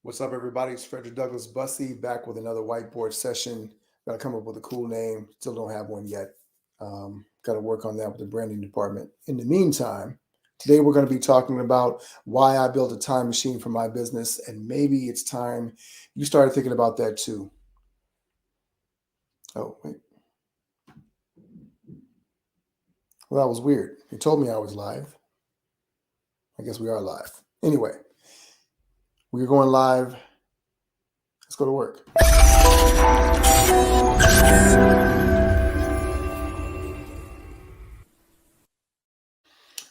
What's up, everybody? It's Frederick Douglass Bussey back with another whiteboard session. Got to come up with a cool name. Still don't have one yet. Got to work on that with the branding department. In the meantime, today we're going to be talking about why I built a time machine for my business, and maybe it's time you started thinking about that too. Oh, wait. Well, that was weird. You told me I was live. I guess we are live. Anyway, we're going live. Let's go to work.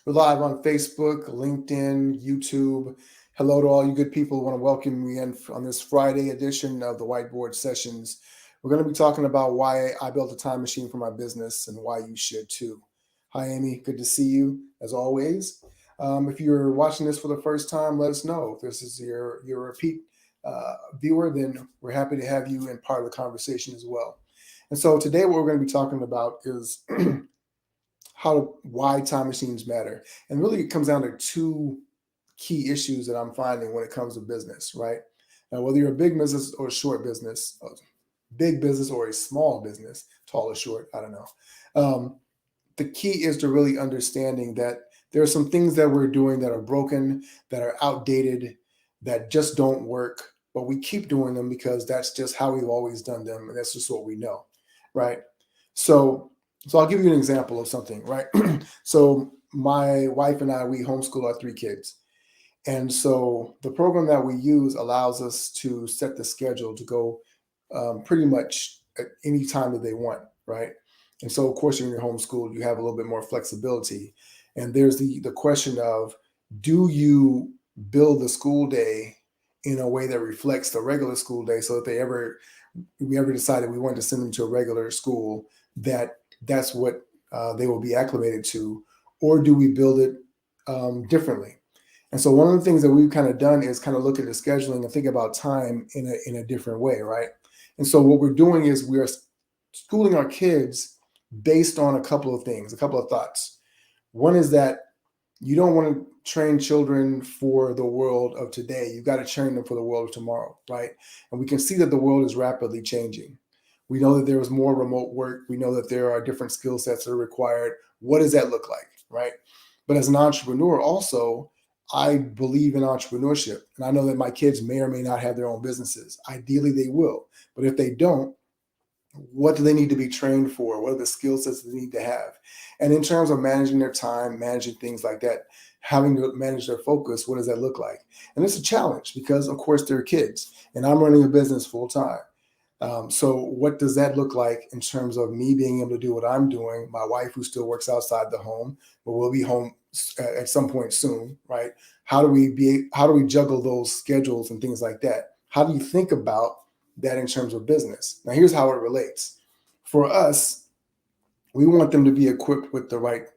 We're live on Facebook, LinkedIn, YouTube. Hello to all you good people who want to welcome me in on this Friday edition of the Whiteboard Sessions. We're going to be talking about why I built a time machine for my business and why you should too. Hi, Amy. Good to see you, as always. If you're watching this for the first time, let us know. If this is your repeat viewer, then we're happy to have you in part of the conversation as well. And so today what we're going to be talking about is why time machines matter. And really it comes down to two key issues that I'm finding when it comes to business, right? Now, whether you're a big business or a short business, big business or a small business, tall or short, I don't know. The key is to really understanding that there are some things that we're doing that are broken, that are outdated, that just don't work, but we keep doing them because that's just how we've always done them, and that's just what we know, right? So I'll give you an example of something, right? So my wife and I, we homeschool our 3 kids. And so the program that we use allows us to set the schedule to go pretty much at any time that they want, right? And so, of course, when you're homeschooled, you have a little bit more flexibility. And there's the question of, do you build the school day in a way that reflects the regular school day so that we ever decided we wanted to send them to a regular school, that's what they will be acclimated to, or do we build it differently? And so one of the things that we've kind of done is kind of look at the scheduling and think about time in a different way, right? And so what we're doing is we're schooling our kids based on a couple of things, a couple of thoughts. One is that you don't want to train children for the world of today. You've got to train them for the world of tomorrow, right? And we can see that the world is rapidly changing. We know that there is more remote work. We know that there are different skill sets that are required. What does that look like, right? But as an entrepreneur also, I believe in entrepreneurship. And I know that my kids may or may not have their own businesses. Ideally, they will. But if they don't, what do they need to be trained for? What are the skill sets they need to have? And in terms of managing their time, managing things like that, having to manage their focus, what does that look like? And it's a challenge because, of course, they're kids and I'm running a business full time. So what does that look like in terms of me being able to do what I'm doing? My wife, who still works outside the home, but will be home at some point soon, right? How do we juggle those schedules and things like that? How do you think about that in terms of business? Now, here's how it relates. For us, we want them to be equipped with the right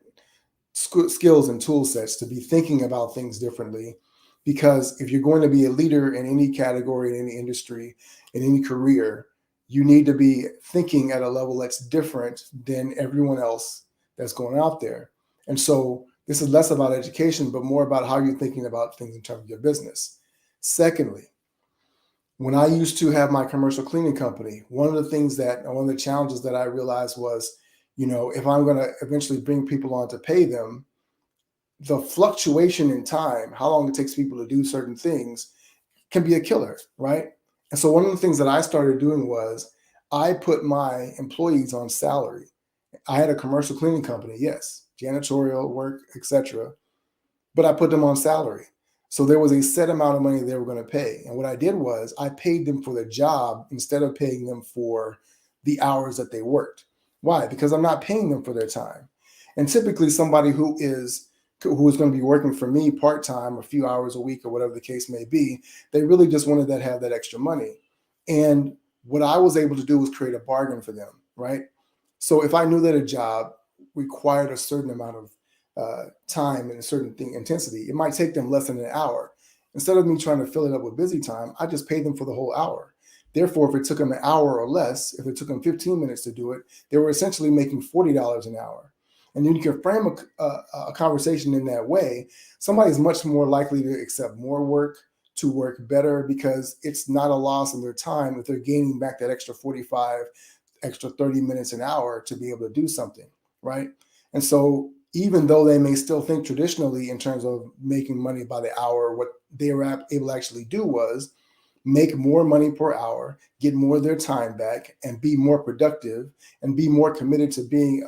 skills and tool sets to be thinking about things differently. Because if you're going to be a leader in any category, in any industry, in any career, you need to be thinking at a level that's different than everyone else that's going out there. And so this is less about education, but more about how you're thinking about things in terms of your business. Secondly, when I used to have my commercial cleaning company, one of the challenges that I realized was, if I'm going to eventually bring people on to pay them, the fluctuation in time, how long it takes people to do certain things, can be a killer, right? And so one of the things that I started doing was I put my employees on salary. I had a commercial cleaning company, yes, janitorial work, etc., but I put them on salary. So there was a set amount of money they were going to pay. And what I did was I paid them for the job instead of paying them for the hours that they worked. Why? Because I'm not paying them for their time. And typically somebody who is going to be working for me part-time, a few hours a week or whatever the case may be, they really just wanted to have that extra money. And what I was able to do was create a bargain for them, right? So if I knew that a job required a certain amount of time and a certain intensity, it might take them less than an hour. Instead of me trying to fill it up with busy time, I just paid them for the whole hour. Therefore, if it took them an hour or less, if it took them 15 minutes to do it, they were essentially making $40 an hour. And then you can frame a conversation in that way. Somebody's much more likely to accept more work, to work better because it's not a loss in their time if they're gaining back that extra 45, extra 30 minutes an hour to be able to do something, right? And so even though they may still think traditionally in terms of making money by the hour, what they were able to actually do was make more money per hour, get more of their time back, and be more productive and be more committed to being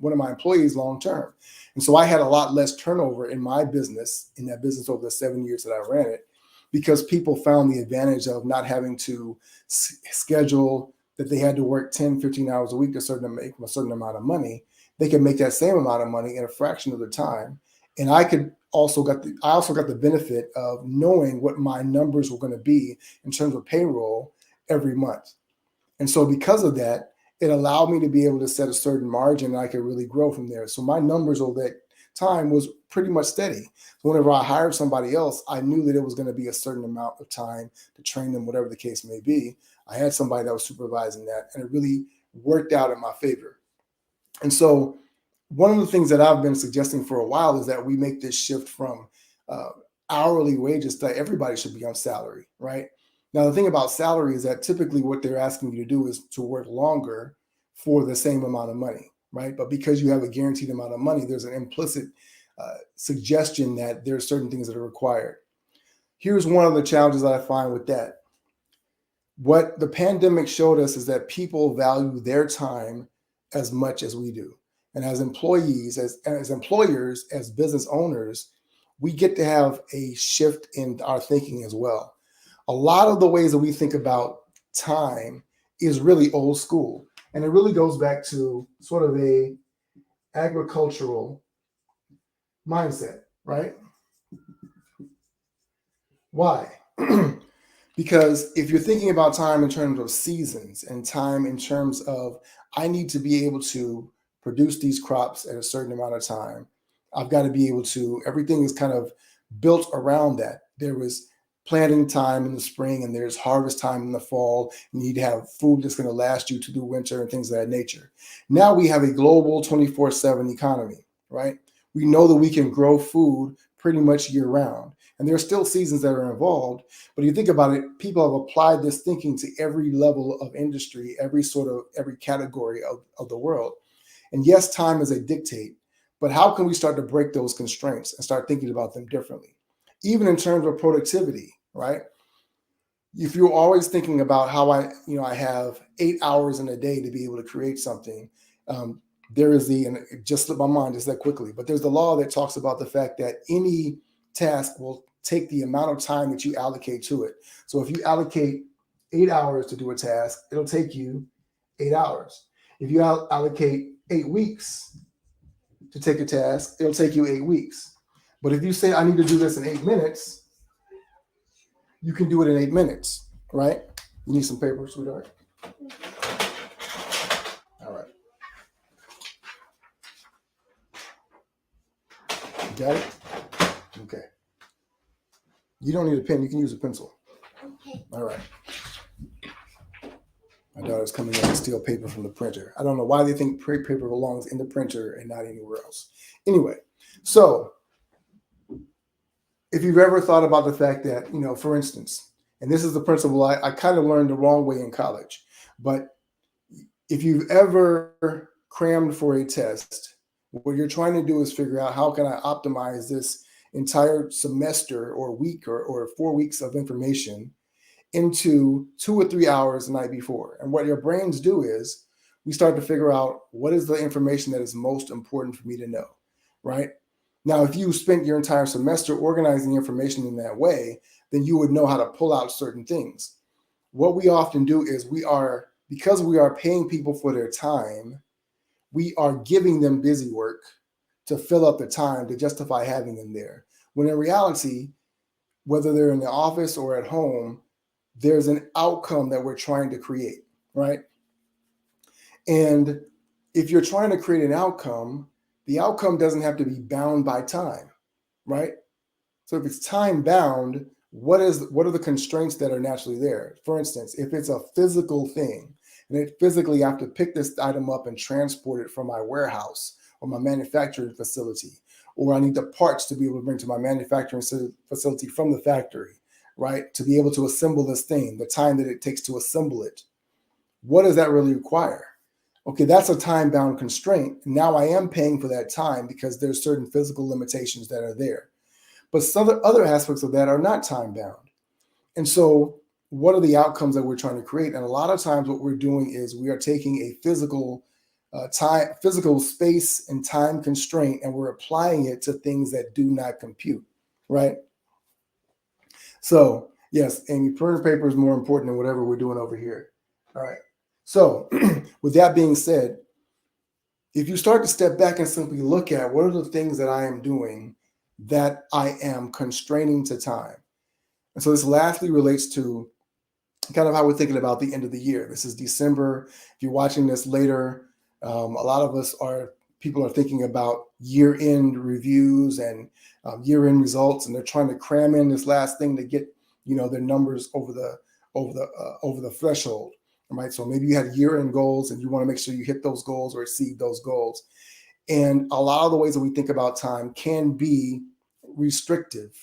one of my employees long term. And so I had a lot less turnover in my business, in that business over the 7 years that I ran it, because people found the advantage of not having to schedule that they had to work 10, 15 hours a week to make a certain amount of money. They could make that same amount of money in a fraction of the time. And I also got the benefit of knowing what my numbers were going to be in terms of payroll every month. And so because of that, it allowed me to be able to set a certain margin and I could really grow from there. So my numbers over that time was pretty much steady. So whenever I hired somebody else, I knew that it was going to be a certain amount of time to train them, whatever the case may be. I had somebody that was supervising that, and it really worked out in my favor. And so one of the things that I've been suggesting for a while is that we make this shift from hourly wages that everybody should be on salary, right? Now, the thing about salary is that typically what they're asking you to do is to work longer for the same amount of money, right? But because you have a guaranteed amount of money, there's an implicit suggestion that there are certain things that are required. Here's one of the challenges that I find with that. What the pandemic showed us is that people value their time as much as we do. And as employees, as employers, as business owners, we get to have a shift in our thinking as well. A lot of the ways that we think about time is really old school. And it really goes back to sort of a agricultural mindset, right? Why? Because if you're thinking about time in terms of seasons and time in terms of, I need to be able to produce these crops at a certain amount of time, I've got to be able to, everything is kind of built around that. There was planting time in the spring and there's harvest time in the fall. You need to have food that's going to last you to the winter and things of that nature. Now we have a global 24/7 economy, right? We know that we can grow food pretty much year round. And there are still seasons that are involved. But if you think about it, people have applied this thinking to every level of industry, every category of the world. And yes, time is a dictate, but how can we start to break those constraints and start thinking about them differently? Even in terms of productivity, right? If you're always thinking about how I have 8 hours in a day to be able to create something, there is and it just slipped my mind just that quickly, but there's the law that talks about the fact that any task will take the amount of time that you allocate to it. So if you allocate 8 hours to do a task, it'll take you 8 hours. If you allocate 8 weeks to take a task, it'll take you 8 weeks. But if you say, I need to do this in 8 minutes, you can do it in 8 minutes, right? You need some paper, sweetheart? All right. You got it? Okay. You don't need a pen. You can use a pencil. Okay. All right. My daughter's coming in to steal paper from the printer. I don't know why they think paper belongs in the printer and not anywhere else. Anyway, so if you've ever thought about the fact that, for instance, and this is the principle I kind of learned the wrong way in college, but if you've ever crammed for a test, what you're trying to do is figure out how can I optimize this entire semester or week or 4 weeks of information into 2 or 3 hours the night before. And what your brains do is we start to figure out what is the information that is most important for me to know, right? Now, if you spent your entire semester organizing information in that way, then you would know how to pull out certain things. What we often do is because we are paying people for their time, we are giving them busy work to fill up the time to justify having them there. When in reality, whether they're in the office or at home, there's an outcome that we're trying to create, right? And if you're trying to create an outcome, the outcome doesn't have to be bound by time, right? So if it's time bound, what are the constraints that are naturally there? For instance, if it's a physical thing, and I physically have to pick this item up and transport it from my warehouse or my manufacturing facility, or I need the parts to be able to bring to my manufacturing facility from the factory. right? To be able to assemble this thing, the time that it takes to assemble it. What does that really require? Okay, that's a time-bound constraint. Now I am paying for that time because there's certain physical limitations that are there. But some other aspects of that are not time-bound. And so what are the outcomes that we're trying to create? And a lot of times what we're doing is we are taking a physical space and time constraint, and we're applying it to things that do not compute, right? So yes, Amy, printer paper is more important than whatever we're doing over here. All right. So with that being said, if you start to step back and simply look at what are the things that I am doing that I am constraining to time. And so this lastly relates to kind of how we're thinking about the end of the year. This is December. If you're watching this later, a lot of people are thinking about year-end reviews and year-end results, and they're trying to cram in this last thing to get their numbers over the threshold. Right. So maybe you had year-end goals and you want to make sure you hit those goals or exceed those goals. And a lot of the ways that we think about time can be restrictive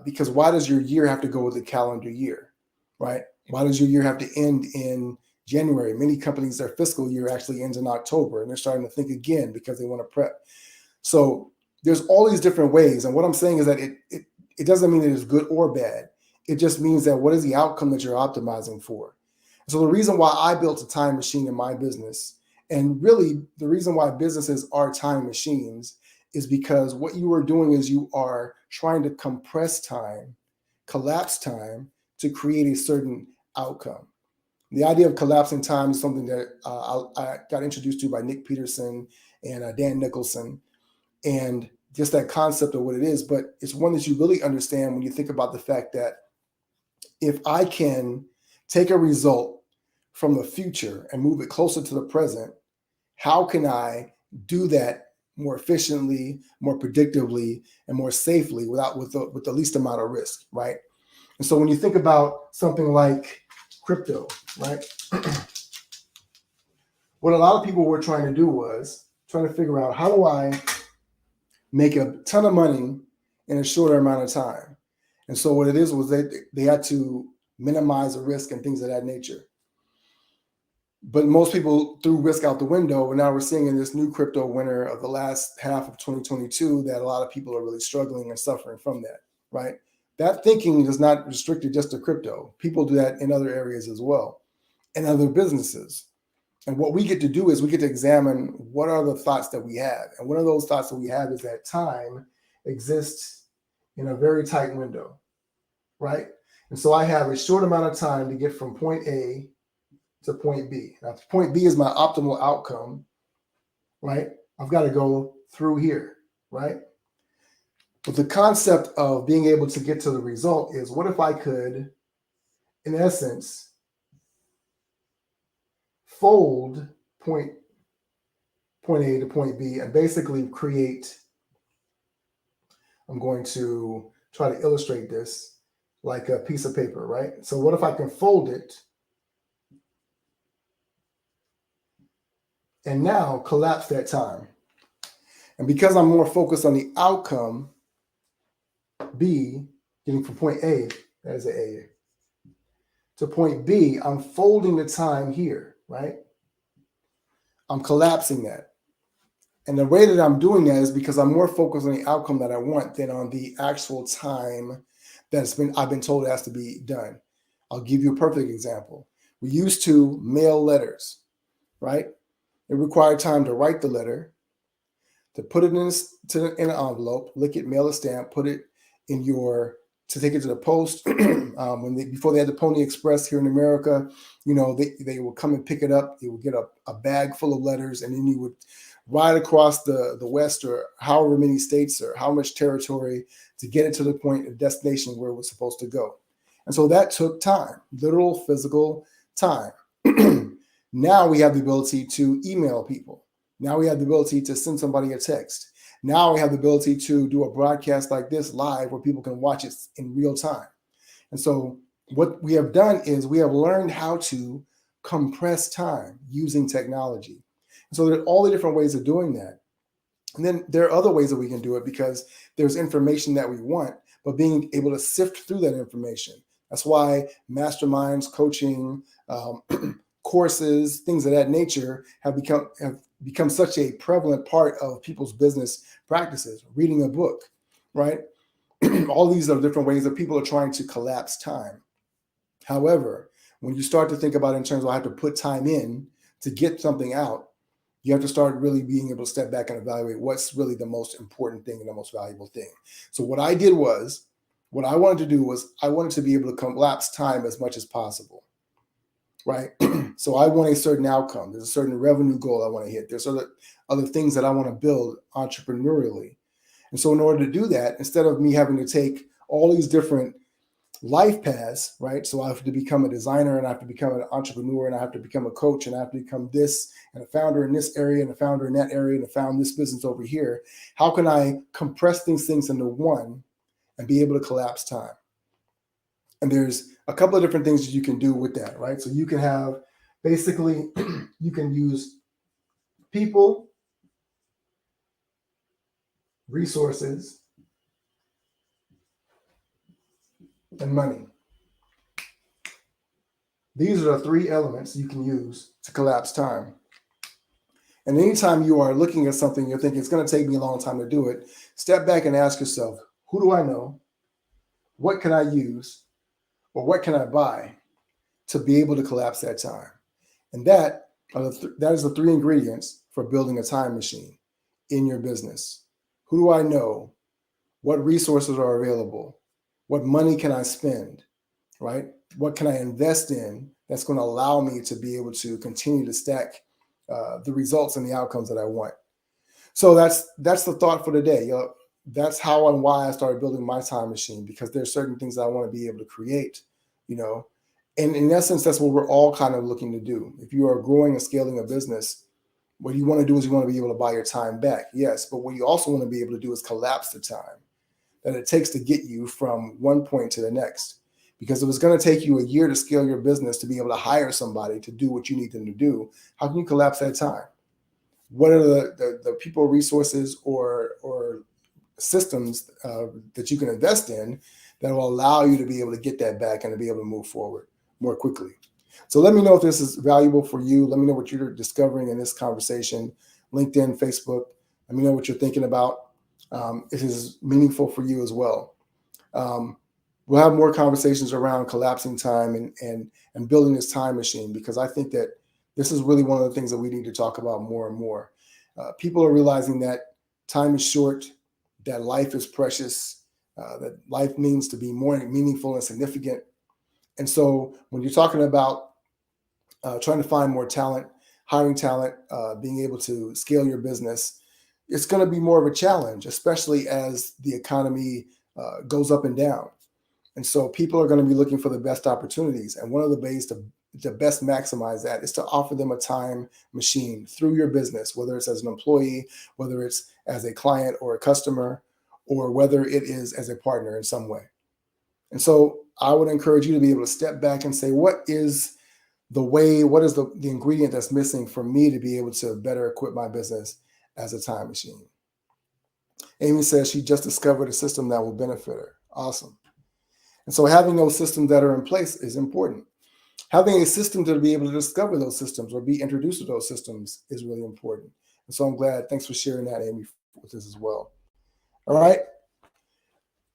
because why does your year have to go with the calendar year? Right? Why does your year have to end in January? Many companies, their fiscal year actually ends in October, and they're starting to think again because they want to prep. So there's all these different ways. And what I'm saying is that it doesn't mean that it's good or bad. It just means that what is the outcome that you're optimizing for? So the reason why I built a time machine in my business, and really the reason why businesses are time machines, is because what you are doing is you are trying to compress time, collapse time to create a certain outcome. The idea of collapsing time is something that I got introduced to by Nick Peterson and Dan Nicholson, and just that concept of what it is. But it's one that you really understand when you think about the fact that if I can take a result from the future and move it closer to the present, how can I do that more efficiently, more predictably, and more safely with the least amount of risk, right? And so when you think about something like crypto, right? What a lot of people were trying to do was trying to figure out, how do I make a ton of money in a shorter amount of time? And so what it is was they had to minimize the risk and things of that nature. But most people threw risk out the window. And now we're seeing in this new crypto winter of the last half of 2022 that a lot of people are really struggling and suffering from that, right? That thinking is not restricted just to crypto. People do that in other areas as well, and other businesses. And what we get to do is we get to examine what are the thoughts that we have. And one of those thoughts that we have is that time exists in a very tight window, right? And so I have a short amount of time to get from point A to point B. Now, if point B is my optimal outcome, right? I've got to go through here, right? But the concept of being able to get to the result is, what if I could, in essence, fold point A to point B and basically create, I'm going to try to illustrate this like a piece of paper, right? So what if I can fold it and now collapse that time? And because I'm more focused on the outcome, B, getting from point A, there's an A, to point B, I'm folding the time here, right? I'm collapsing that. And the way that I'm doing that is because I'm more focused on the outcome that I want than on the actual time I've been told it has to be done. I'll give you a perfect example. We used to mail letters, right? It required time to write the letter, to put it in an envelope, lick it, mail a stamp, put it in to take it to the post. Before they had the Pony Express here in America, they would come and pick it up. You would get a bag full of letters, and then you would ride across the West or however many states or how much territory to get it to the point of destination where it was supposed to go. And so that took time, literal physical time. Now we have the ability to email people. Now we have the ability to send somebody a text. Now we have the ability to do a broadcast like this live where people can watch it in real time. And so what we have done is we have learned how to compress time using technology. And so there are all the different ways of doing that. And then there are other ways that we can do it because there's information that we want, but being able to sift through that information. That's why masterminds, coaching, courses, things of that nature have become such a prevalent part of people's business practices. Reading a book, right? All these are different ways that people are trying to collapse time. However, when you start to think about it in terms of I have to put time in to get something out, you have to start really being able to step back and evaluate what's really the most important thing and the most valuable thing. So what I did was, what I wanted to do was I wanted to be able to collapse time as much as possible, right? So I want a certain outcome. There's a certain revenue goal I want to hit. There's other things that I want to build entrepreneurially. And so in order to do that, instead of me having to take all these different life paths, right? So I have to become a designer, and I have to become an entrepreneur, and I have to become a coach, and I have to become this and a founder in this area and a founder in that area and I found this business over here. How can I compress these things into one and be able to collapse time? And there's a couple of different things that you can do with that, right? So you can have basically, you can use people, resources, and money. These are the three elements you can use to collapse time. And anytime you are looking at something, you're thinking it's going to take me a long time to do it, step back and ask yourself, who do I know? What can I use? Or what can I buy to be able to collapse that time? And that is the three ingredients for building a time machine in your business. Who do I know? What resources are available? What money can I spend, right? What can I invest in that's going to allow me to be able to continue to stack the results and the outcomes that I want? So that's the thought for today. That's how and why I started building my time machine, because there's certain things that I want to be able to create, and in essence, that's what we're all kind of looking to do. If you are growing and scaling a business, what you want to do is you want to be able to buy your time back. Yes, but what you also want to be able to do is collapse the time that it takes to get you from one point to the next. Because if it's going to take you a year to scale your business to be able to hire somebody to do what you need them to do, how can you collapse that time? What are the people, resources, or systems that you can invest in that will allow you to be able to get that back and to be able to move forward more quickly? So let me know if this is valuable for you. Let me know what you're discovering in this conversation. LinkedIn, Facebook. Let me know what you're thinking about. If it is meaningful for you as well. We'll have more conversations around collapsing time and building this time machine, because I think that this is really one of the things that we need to talk about more and more. People are realizing that time is short, that life is precious, that life means to be more meaningful and significant. And so when you're talking about trying to find more talent, hiring talent, being able to scale your business, it's going to be more of a challenge, especially as the economy goes up and down. And so people are going to be looking for the best opportunities. And one of the ways to best maximize that is to offer them a time machine through your business, whether it's as an employee, whether it's as a client or a customer, or whether it is as a partner in some way. And so I would encourage you to be able to step back and say, what is the ingredient that's missing for me to be able to better equip my business as a time machine? Amy says she just discovered a system that will benefit her. Awesome. And so having those systems that are in place is important. Having a system to be able to discover those systems or be introduced to those systems is really important. And so I'm glad. Thanks for sharing that, Amy, with us as well. All right.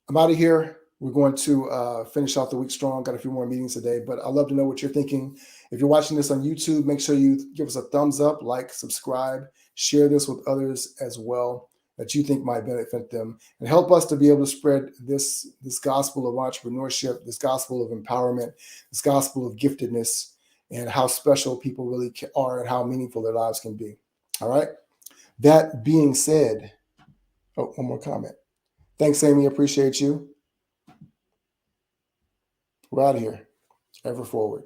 I'm out of here. We're going to finish off the week strong. Got a few more meetings today, but I'd love to know what you're thinking. If you're watching this on YouTube, make sure you give us a thumbs up, like, subscribe, share this with others as well that you think might benefit them, and help us to be able to spread this gospel of entrepreneurship, this gospel of empowerment, this gospel of giftedness, and how special people really are and how meaningful their lives can be. All right. That being said, one more comment. Thanks, Amy. Appreciate you. We're out of here. Ever forward.